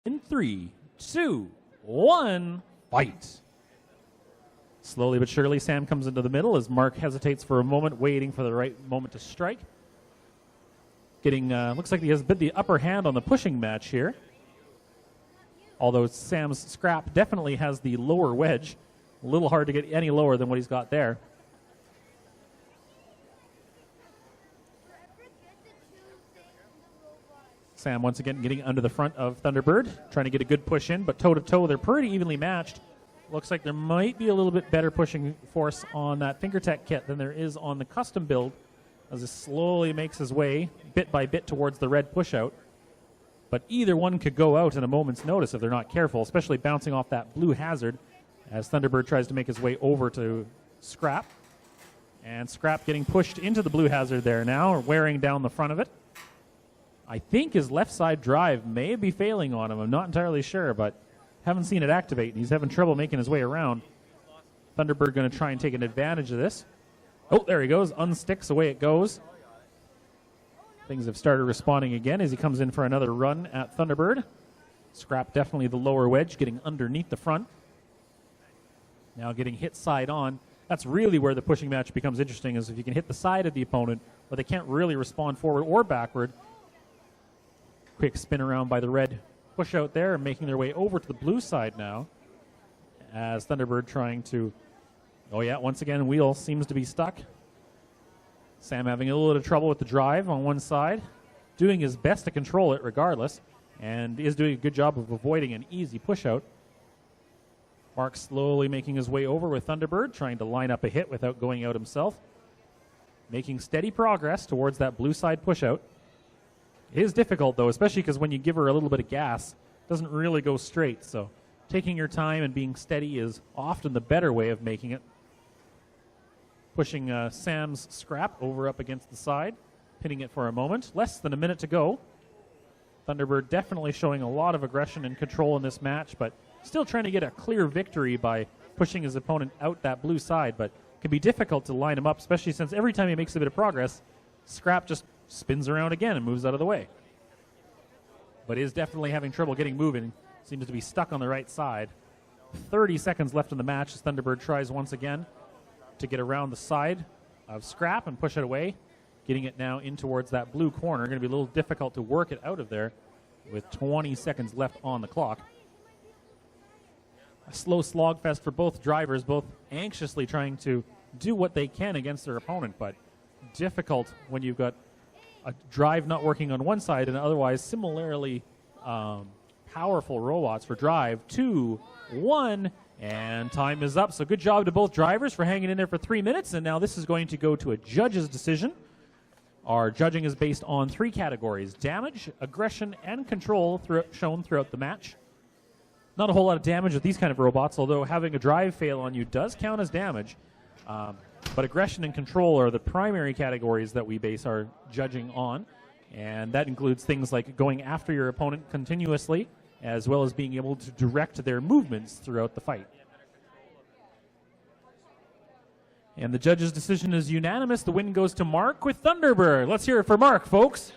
In 3, 2, 1, fight. Slowly but surely, Sam comes into the middle as Mark hesitates for a moment, waiting for the right moment to strike. Getting, looks like he has a bit the upper hand on the pushing match here. Although Sam's scrap definitely has the lower wedge. A little hard to get any lower than what he's got there. Sam once again getting under the front of Thunderbird, trying to get a good push in, but toe-to-toe they're pretty evenly matched. Looks like there might be a little bit better pushing force on that FingerTech kit than there is on the custom build, as it slowly makes his way bit by bit towards the red push-out. But either one could go out in a moment's notice if they're not careful, especially bouncing off that blue hazard as Thunderbird tries to make his way over to Scrap. And Scrap getting pushed into the blue hazard there now, or wearing down the front of it. I think his left side drive may be failing on him. I'm not entirely sure, but haven't seen it activate. He's having trouble making his way around. Thunderbird going to try and take an advantage of this. Oh, there he goes. Unsticks, away it goes. Things have started responding again as he comes in for another run at Thunderbird. Scrap definitely the lower wedge, getting underneath the front. Now getting hit side on. That's really where the pushing match becomes interesting, is if you can hit the side of the opponent, but they can't really respond forward or backward. Quick spin around by the red push out there, making their way over to the blue side now. As Thunderbird trying to, oh yeah, once again, wheel seems to be stuck. Sam having a little bit of trouble with the drive on one side, doing his best to control it regardless, and is doing a good job of avoiding an easy push out. Mark slowly making his way over with Thunderbird, trying to line up a hit without going out himself. Making steady progress towards that blue side push out. It is difficult, though, especially because when you give her a little bit of gas, it doesn't really go straight. So taking your time and being steady is often the better way of making it. Pushing Sam's Scrap over up against the side, pinning it for a moment. Less than a minute to go. Thunderbird definitely showing a lot of aggression and control in this match, but still trying to get a clear victory by pushing his opponent out that blue side. But it can be difficult to line him up, especially since every time he makes a bit of progress, Scrap just spins around again and moves out of the way. But is definitely having trouble getting moving. Seems to be stuck on the right side. 30 seconds left in the match as Thunderbird tries once again to get around the side of Scrap and push it away. Getting it now in towards that blue corner. Going to be a little difficult to work it out of there with 20 seconds left on the clock. A slow slogfest for both drivers, both anxiously trying to do what they can against their opponent, but difficult when you've got a drive not working on one side and otherwise similarly powerful robots for drive. 2, 1, and time is up. So good job to both drivers for hanging in there for 3 minutes, and now this is going to go to a judge's decision. Our judging is based on 3 categories: damage, aggression, and control shown throughout the match. Not a whole lot of damage with these kind of robots, although having a drive fail on you does count as damage. But aggression and control are the primary categories that we base our judging on, and that includes things like going after your opponent continuously, as well as being able to direct their movements throughout the fight. And the judge's decision is unanimous. The win goes to Mark with Thunderbird. Let's hear it for Mark, folks.